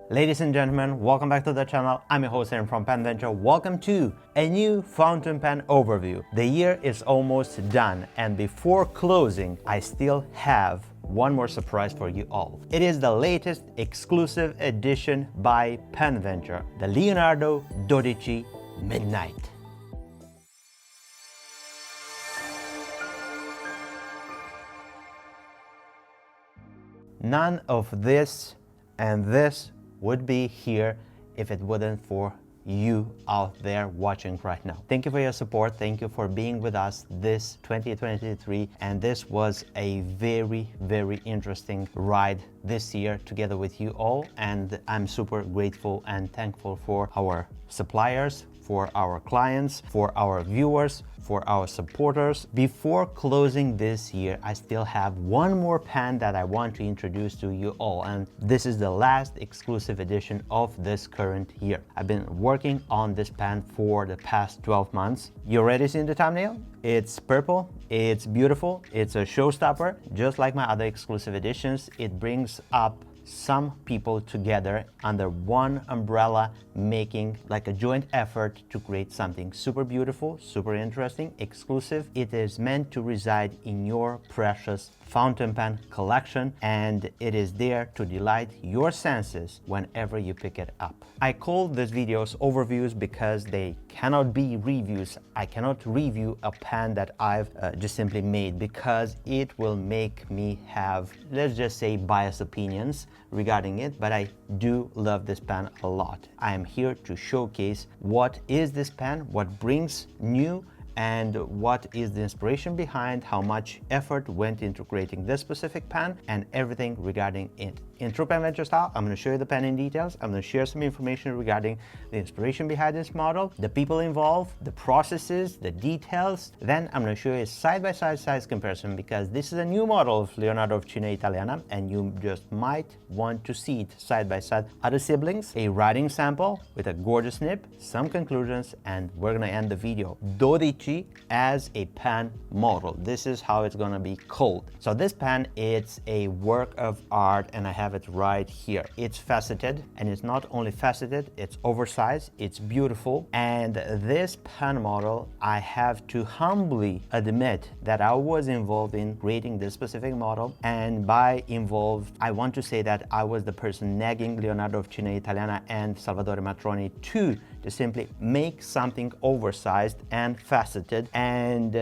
Ladies and gentlemen, welcome back to the channel. I'm your host Aaron from penventure. Welcome to a new fountain pen overview. The year is almost done, and before closing, I still have one more surprise for you all. It is the latest exclusive edition by penventure, the Leonardo Dodici Midnight. None of this and this would be here if it wasn't for you out there watching right now. Thank you for your support. Thank you for being with us this 2023. And this was a very, very interesting ride this year together with you all. And I'm super grateful and thankful for our suppliers, for our clients, for our viewers, for our supporters. Before closing this year, I still have one more pen that I want to introduce to you all, and this is the last exclusive edition of this current year. I've been working on this pen for the past 12 months. You already seen the thumbnail? It's purple, it's beautiful, it's a showstopper. Just like my other exclusive editions, it brings up some people together under one umbrella, making like a joint effort to create something super beautiful, super interesting, exclusive. It is meant to reside in your precious fountain pen collection, and it is there to delight your senses whenever you pick it up. I call these videos overviews because they cannot be reviews. I cannot review a pen that I've just simply made, because it will make me have, let's just say, biased opinions regarding it, but I do love this pen a lot. I am here to showcase what is this pen, what brings new, and what is the inspiration behind, how much effort went into creating this specific pen, and everything regarding it. In true penventure style, I'm going to show you the pen in details. I'm going to share some information regarding the inspiration behind this model, the people involved, the processes, the details. Then I'm going to show you a side-by-side size comparison, because this is a new model of Leonardo of Cine Italiana, and you just might want to see it side-by-side other siblings, a writing sample with a gorgeous nib, some conclusions, and we're going to end the video. Dodici as a pen model. This is how it's going to be called. So this pen, it's a work of art, and I have it right here. It's faceted, and it's not only faceted, it's oversized, it's beautiful. And this pen model, I have to humbly admit that I was involved in creating this specific model. And by involved, I want to say that I was the person nagging Leonardo of Cine Italiana and Salvatore Matroni to simply make something oversized and faceted. And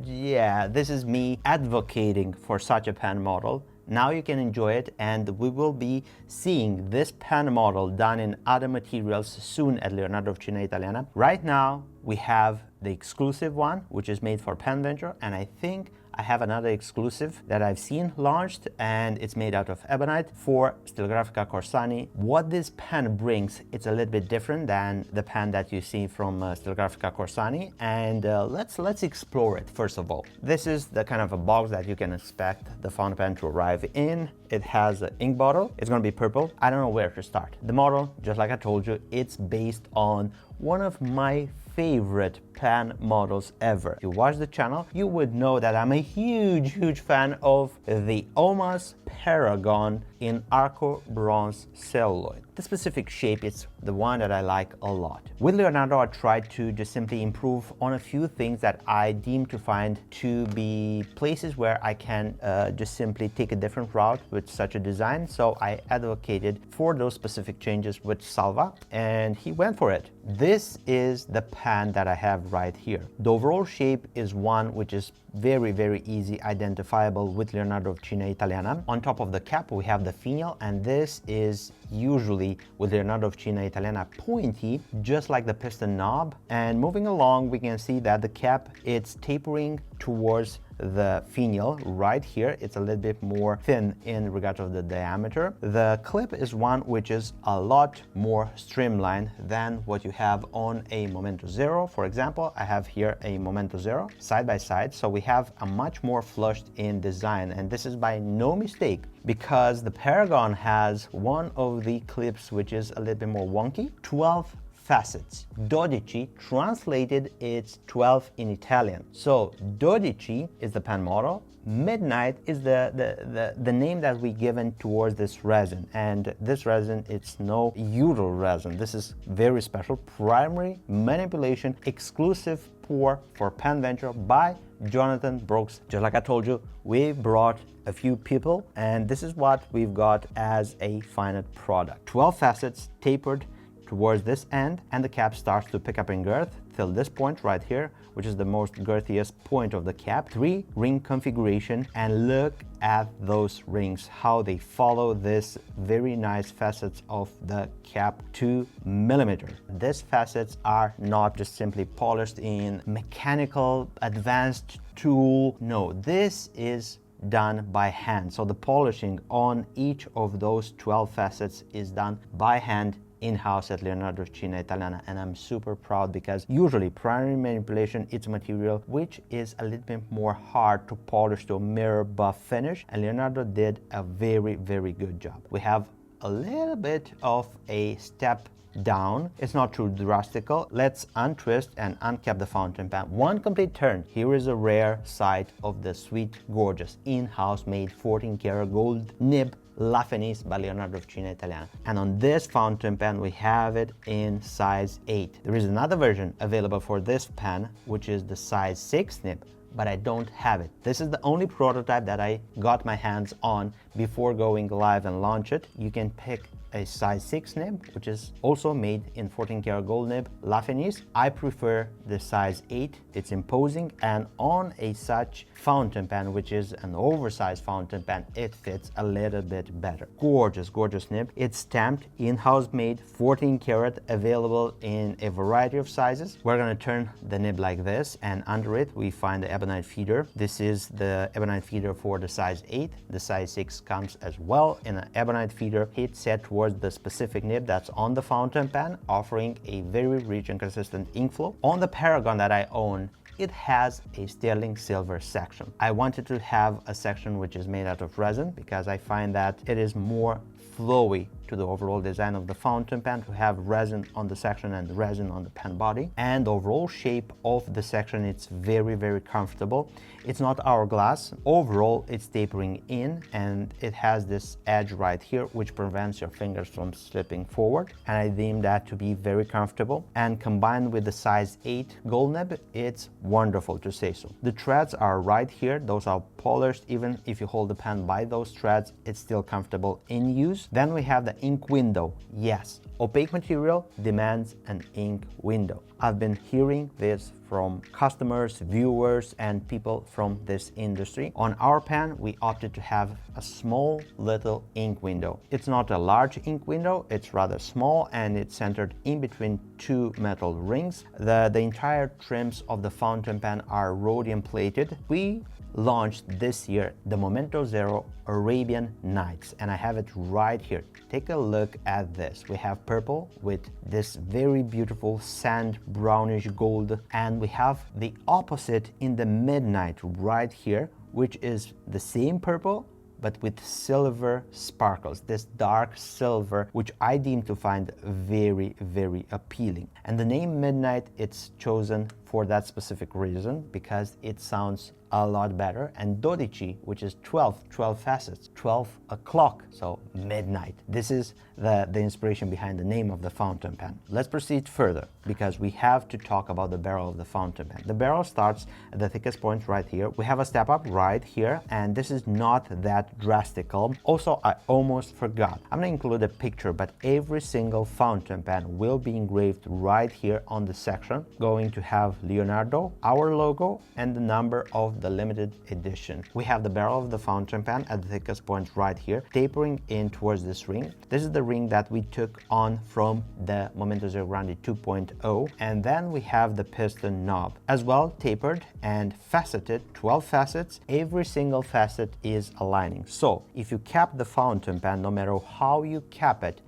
yeah, this is me advocating for such a pen model. Now you can enjoy it, and we will be seeing this pen model done in other materials soon at Leonardo of Cine Italiana. Right now, we have the exclusive one, which is made for penventure, and I think I have another exclusive that I've seen launched, and it's made out of ebonite for Stilgrafica Corsani. What this pen brings, it's a little bit different than the pen that you see from Stilgrafica Corsani, and let's explore it. First of all, this is the kind of a box that you can expect the fountain pen to arrive in. It has an ink bottle. It's going to be purple. I don't know where to start. The model, just like I told you, it's based on one of my favorite pen models ever. If you watch the channel, you would know that I'm a huge fan of the Omas Paragon in Arco Bronze Celluloid. The specific shape is the one that I like a lot. With Leonardo, I tried to just simply improve on a few things that I deem to find to be places where I can just simply take a different route with such a design. So I advocated for those specific changes with Salva, and he went for it. This is the pen that I have right here. The overall shape is one which is very easy identifiable with Leonardo of Cine Italiana. On top of the cap, we have the finial, and this is usually with Leonardo of Cine Italiana pointy, just like the piston knob. And moving along, we can see that the cap, it's tapering towards the finial right here. It's a little bit more thin in regard of the diameter. The clip is one which is a lot more streamlined than what you have on a Momento Zero. For example, I have here a Momento Zero side by side, so we have a much more flushed in design, and this is by no mistake, because the Paragon has one of the clips which is a little bit more wonky. 12 facets. Dodici translated it's 12 in Italian. So Dodici is the pen model. Midnight is the name that we given towards this resin, and this resin, it's no usual resin. This is very special, primary manipulation, exclusive pour for penventure by Jonathan Brooks. Just like I told you, we brought a few people, and this is what we've got as a final product. 12 facets tapered towards this end, and the cap starts to pick up in girth till this point right here, which is the most girthiest point of the cap. 3 ring configuration, and look at those rings, how they follow this very nice facets of the cap, 2 millimeter. These facets are not just simply polished in mechanical advanced tool. No, this is done by hand. So the polishing on each of those 12 facets is done by hand in-house at Leonardo Cina Italiana, and I'm super proud because usually primary manipulation, it's material which is a little bit more hard to polish to a mirror buff finish, and Leonardo did a very, very good job. We have a little bit of a step down. It's not too drastical. Let's untwist and uncap the fountain pen. One complete turn. Here is a rare sight of the sweet, gorgeous, in-house made 14 karat gold nib La Fenice by Leonardo Cina Italiana. And on this fountain pen, we have it in size 8. There is another version available for this pen, which is the size 6 nib, but I don't have it. This is the only prototype that I got my hands on before going live and launch it. You can pick a size 6 nib, which is also made in 14 karat gold nib La Fenice. I prefer the size 8. It's imposing, and on a such fountain pen, which is an oversized fountain pen, it fits a little bit better. Gorgeous, gorgeous nib. It's stamped, in-house made, 14 karat, available in a variety of sizes. We're gonna turn the nib like this, and under it we find the ebonite feeder. This is the ebonite feeder for the size 8. The size 6 comes as well in an ebonite feeder, heat set towards the specific nib that's on the fountain pen, offering a very rich and consistent ink flow. On the Paragon that I own, it has a sterling silver section. I wanted to have a section which is made out of resin because I find that it is more flowy to the overall design of the fountain pen to have resin on the section and resin on the pen body. And the overall shape of the section, it's very, very comfortable. It's not hourglass. Overall, it's tapering in, and it has this edge right here which prevents your fingers from slipping forward, and I deem that to be very comfortable. And combined with the size 8 gold nib, it's wonderful, to say so. The threads are right here. Those are polished. Even if you hold the pen by those threads, it's still comfortable in use. Then we have the ink window. Yes, opaque material demands an ink window. I've been hearing this from customers, viewers, and people from this industry. On our pen, we opted to have a small little ink window. It's not a large ink window, it's rather small, and it's centered in between 2 metal rings. The entire trims of the fountain pen are rhodium plated. We launched this year the Momento Zero Arabian Nights, and I have it right here. Take a look at this. We have purple with this very beautiful sand brownish gold, and we have the opposite in the midnight right here, which is the same purple but with silver sparkles, this dark silver, which I deem to find very, very appealing. And the name Midnight, it's chosen for that specific reason, because it sounds a lot better. And Dodici, which is 12 facets, 12 o'clock, so midnight. This is the inspiration behind the name of the fountain pen. Let's proceed further, because we have to talk about the barrel of the fountain pen. The barrel starts at the thickest point right here. We have a step up right here, and this is not that drastical. Also, I almost forgot. I'm gonna include a picture, but every single fountain pen will be engraved right here on the section, going to have Leonardo, our logo, and the number of the limited edition. We have the barrel of the fountain pen at the thickest point right here, tapering in towards this ring. This is the ring that we took on from the Momento Zero Grande 2.0. And then we have the piston knob as well, tapered and faceted, 12 facets. Every single facet is aligning. So if you cap the fountain pen, no matter how you cap it,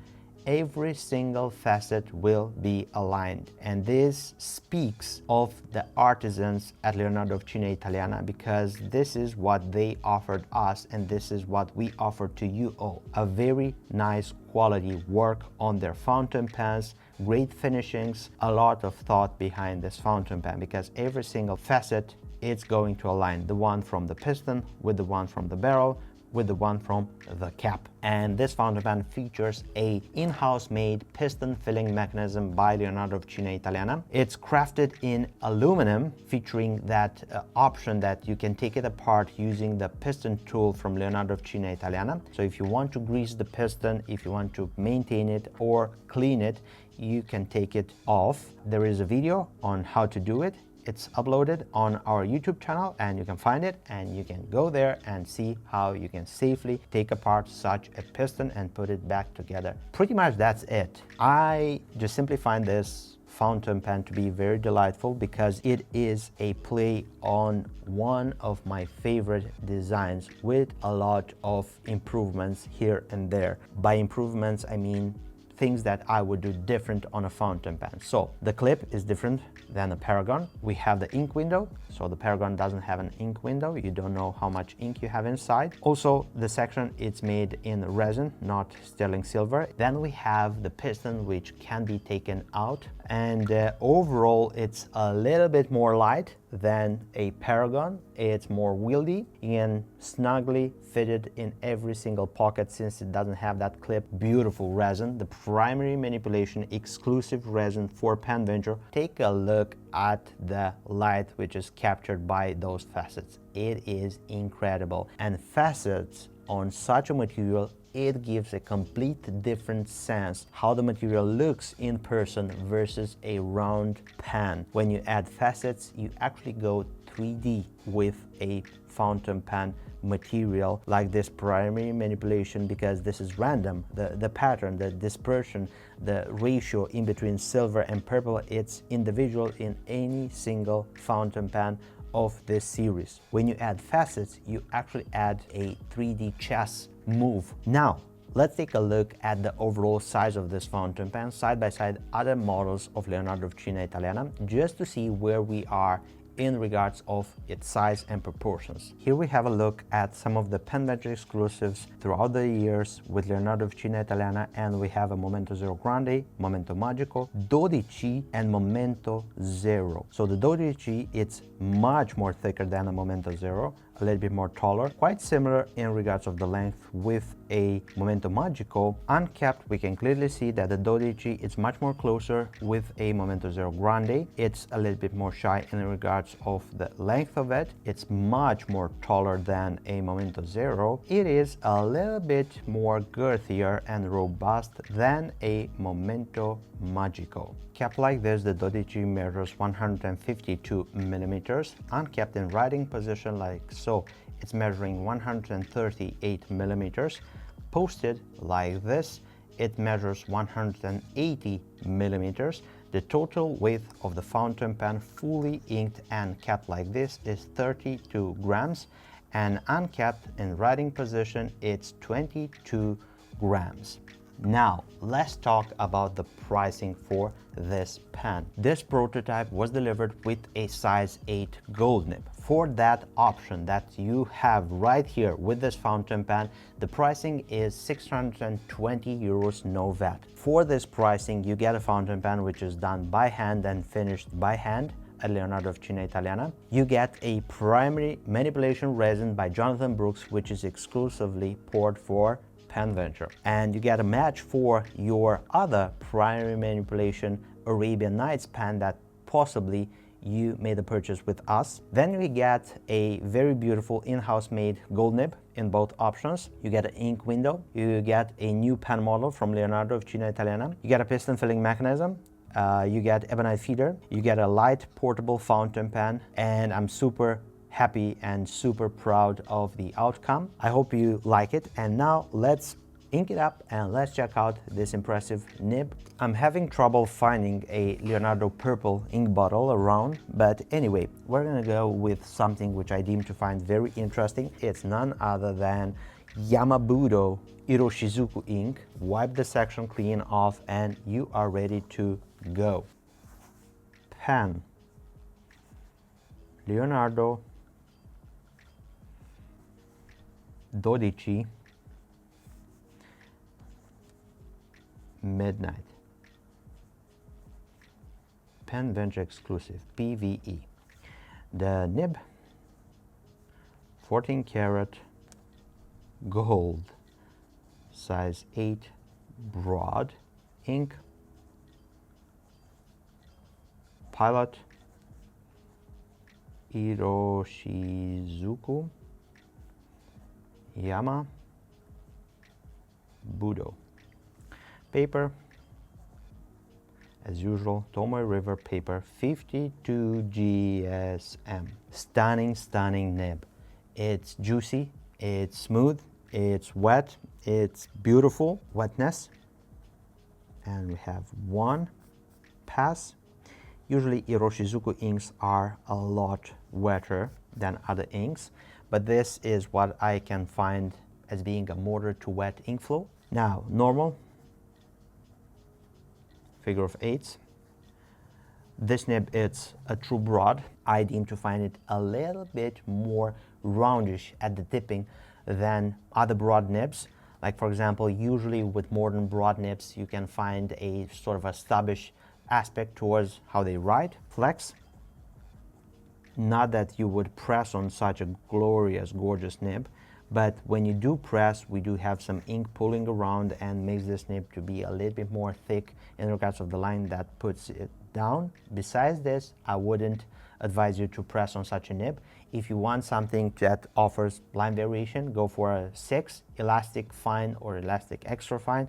every single facet will be aligned. And this speaks of the artisans at Leonardo Cine Italiana, because this is what they offered us and this is what we offer to you all. A very nice quality work on their fountain pens, great finishings, a lot of thought behind this fountain pen, because every single facet it's going to align, the one from the piston with the one from the barrel with the one from the cap. And this fountain pen features a in-house made piston filling mechanism by Leonardo Cine Italiana. It's crafted in aluminum, featuring that option that you can take it apart using the piston tool from Leonardo Cine Italiana. So if you want to grease the piston, if you want to maintain it or clean it, you can take it off. There is a video on how to do it. It's uploaded on our YouTube channel and you can find it, and you can go there and see how you can safely take apart such a piston and put it back together. Pretty much that's it. I just simply find this fountain pen to be very delightful because it is a play on one of my favorite designs with a lot of improvements here and there. By improvements, I mean things that I would do different on a fountain pen. So the clip is different than a Paragon. We have the ink window, so the Paragon doesn't have an ink window. You don't know how much ink you have inside. Also, the section, it's made in resin, not sterling silver. Then we have the piston, which can be taken out, and overall it's a little bit more light than a Paragon. It's more wieldy and snugly fitted in every single pocket since it doesn't have that clip. Beautiful resin, the primary manipulation exclusive resin for penventure. Take a look at the light which is captured by those facets. It is incredible, and facets on such a material, it gives a complete different sense how the material looks in person versus a round pen. When you add facets, you actually go 3D with a fountain pen material like this primary manipulation, because this is random. The pattern, the dispersion, the ratio in between silver and purple, it's individual in any single fountain pen of this series. When you add facets, you actually add a 3D chess move. Now, let's take a look at the overall size of this fountain pen side by side other models of Leonardo Cine Italiana, just to see where we are in regards of its size and proportions. Here we have a look at some of the penventure exclusives throughout the years with Leonardo Cine Italiana, and we have a Momento Zero Grande, Momento Magico, Dodici, and Momento Zero. So the Dodici, it's much more thicker than a Momento Zero, a little bit more taller, quite similar in regards of the length with a Momento Magico. Uncapped, we can clearly see that the Dodici is much more closer with a Momento Zero Grande. It's a little bit more shy in regards of the length of it. It's much more taller than a Momento Zero. It is a little bit more girthier and robust than a Momento Magico. Capped like this, the Dodici measures 152 millimeters. Uncapped in writing position like so, it's measuring 138 millimeters. Posted like this, it measures 180 millimeters. The total width of the fountain pen, fully inked and capped like this, is 32 grams. And uncapped in writing position, it's 22 grams. Now, let's talk about the pricing for this pen. This prototype was delivered with a size 8 gold nib. For that option that you have right here with this fountain pen, the pricing is 620 euros, no VAT. For this pricing, you get a fountain pen which is done by hand and finished by hand at Leonardo Cine Italiana. You get a primary manipulation resin by Jonathan Brooks, which is exclusively poured for penventure, and you get a match for your other primary manipulation Arabian Nights pen that possibly you made a purchase with us. Then we get a very beautiful in-house made gold nib in both options. You get an ink window, you get a new pen model from Leonardo Cine Italiana, you get a piston filling mechanism, you get ebonite feeder, you get a light portable fountain pen, and I'm super happy and super proud of the outcome. I hope you like it, and now let's ink it up and let's check out this impressive nib. I'm having trouble finding a Leonardo purple ink bottle around, but anyway, we're gonna go with something which I deem to find very interesting. It's none other than Yamabudo Iroshizuku ink. Wipe the section clean off and you are ready to go. Pen, Leonardo, Dodici, Midnight. Penventure exclusive, PVE. The nib, 14 karat gold, size 8 broad ink. Pilot, Iroshizuku, Yama, Budo. Paper, as usual, Tomoe River paper, 52 GSM. Stunning, stunning nib. It's juicy, it's smooth, it's wet, it's beautiful wetness. And we have one pass. Usually Iroshizuku inks are a lot wetter than other inks, but this is what I can find as being a moderate to wet ink flow. Now, normal, figure of eights. This nib, it's a true broad. I deem to find it a little bit more roundish at the tipping than other broad nibs. Like for example, usually with modern broad nibs, you can find a sort of a stubbish aspect towards how they write. Flex, not that you would press on such a glorious, gorgeous nib, but when you do press, we do have some ink pulling around and makes this nib to be a little bit more thick in regards of the line that puts it down. Besides this, I wouldn't advise you to press on such a nib. If you want something that offers line variation, go for a 6 elastic fine or elastic extra fine.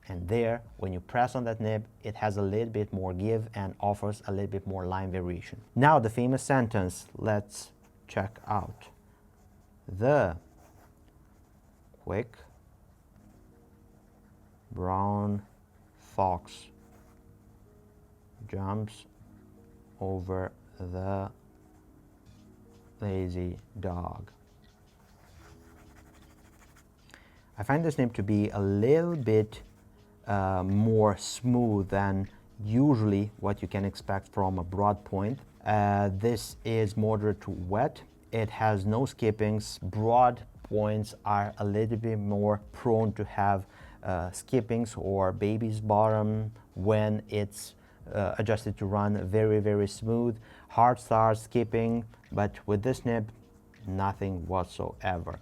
And there, when you press on that nib, it has a little bit more give and offers a little bit more line variation. Now the famous sentence, let's check out. The quick brown fox jumps over the lazy dog. I find this nib to be a little bit more smooth than usually what you can expect from a broad point. This is moderate to wet. It has no skippings. Broad points are a little bit more prone to have skippings or baby's bottom when it's adjusted to run very, very smooth. Hard start, skipping, but with this nib, nothing whatsoever.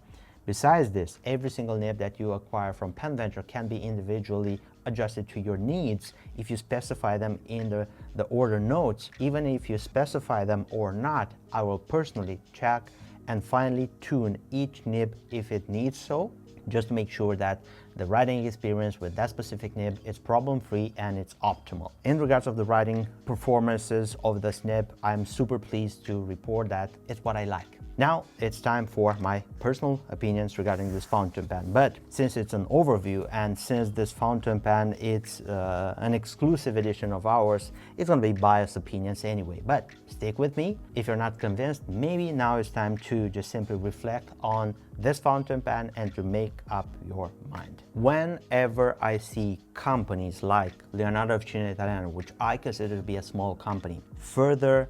Besides this, every single nib that you acquire from penventure can be individually adjusted to your needs if you specify them in the order notes. Even if you specify them or not, I will personally check and finally tune each nib if it needs so, just to make sure that the writing experience with that specific nib is problem-free and it's optimal. In regards of the writing performances of this nib, I'm super pleased to report that it's what I like. Now it's time for my personal opinions regarding this fountain pen. But since it's an overview and since this fountain pen it's an exclusive edition of ours, it's gonna be biased opinions anyway. But stick with me. If you're not convinced, maybe now it's time to just simply reflect on this fountain pen and to make up your mind. Whenever I see companies like Leonardo Italiano, which I consider to be a small company, further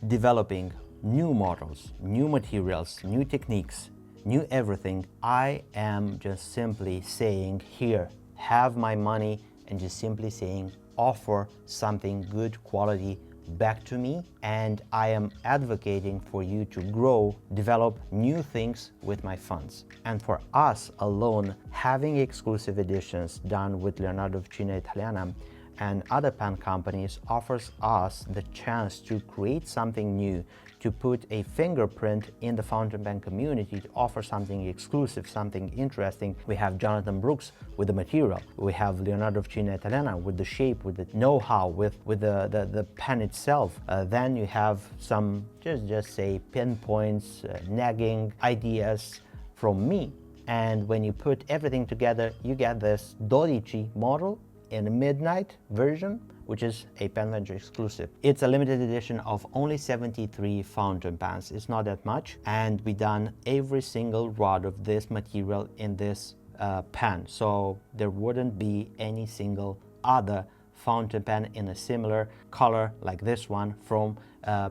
developing new models, new materials, new techniques, new everything, I am just simply saying, here, have my money, and just simply saying, offer something good quality back to me, and I am advocating for you to grow, develop new things with my funds. And for us alone, having exclusive editions done with Leonardo Italiano and other pen companies offers us the chance to create something new, to put a fingerprint in the fountain pen community, to offer something exclusive, something interesting. We have Jonathan Brooks with the material. We have Leonardo Italiano with the shape, with the know-how, with the pen itself. Then you have some, just say, pinpoints, nagging ideas from me. And when you put everything together, you get this Dodici model in a midnight version, which is a penventure exclusive. It's a limited edition of only 73 fountain pens. It's not that much, and we done every single rod of this material in this pen, so there wouldn't be any single other fountain pen in a similar color like this one from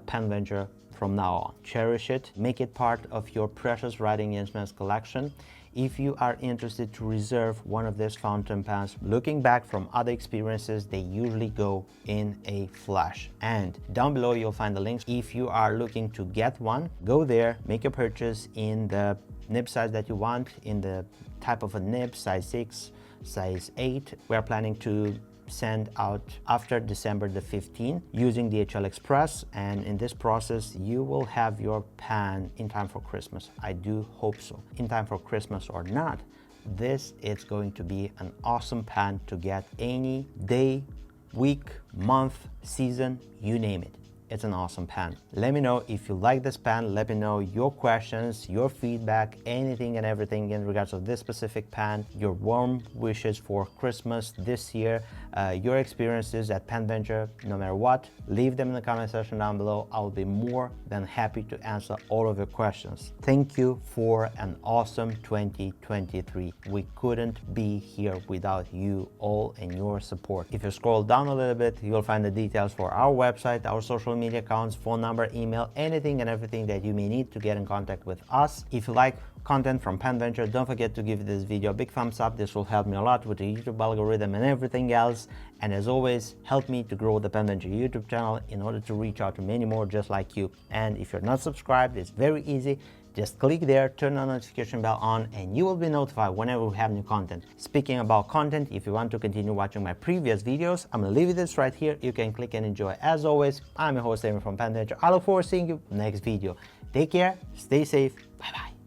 penventure from now on. Cherish it, make it part of your precious writing instruments collection. If you are interested to reserve one of these fountain pens, looking back from other experiences, they usually go in a flash. And down below you'll find the links. If you are looking to get one, go there, make your purchase in the nib size that you want, in the type of a nib, size 6, size 8. We are planning to send out after December the 15th using DHL Express, and in this process you will have your pen in time for Christmas. I do hope so. In time for Christmas or not, this is going to be an awesome pen to get any day, week, month, season, you name it. It's an awesome pen. Let me know if you like this pen. Let me know your questions, your feedback, anything and everything in regards to this specific pen, your warm wishes for Christmas this year, your experiences at penventure, no matter what. Leave them in the comment section down below. I'll be more than happy to answer all of your questions. Thank you for an awesome 2023. We couldn't be here without you all and your support. If you scroll down a little bit, you'll find the details for our website, our social media accounts, phone number, email, anything and everything that you may need to get in contact with us. If you like content from penventure, don't forget to give this video a big thumbs up. This will help me a lot with the YouTube algorithm and everything else. And as always, help me to grow the penventure YouTube channel in order to reach out to many more just like you. And if you're not subscribed, it's very easy. Just click there, turn the notification bell on, and you will be notified whenever we have new content. Speaking about content, if you want to continue watching my previous videos, I'm gonna leave you this right here. You can click and enjoy. As always, I'm your host, Amy from penventure. I look forward to seeing you next video. Take care, stay safe, bye bye.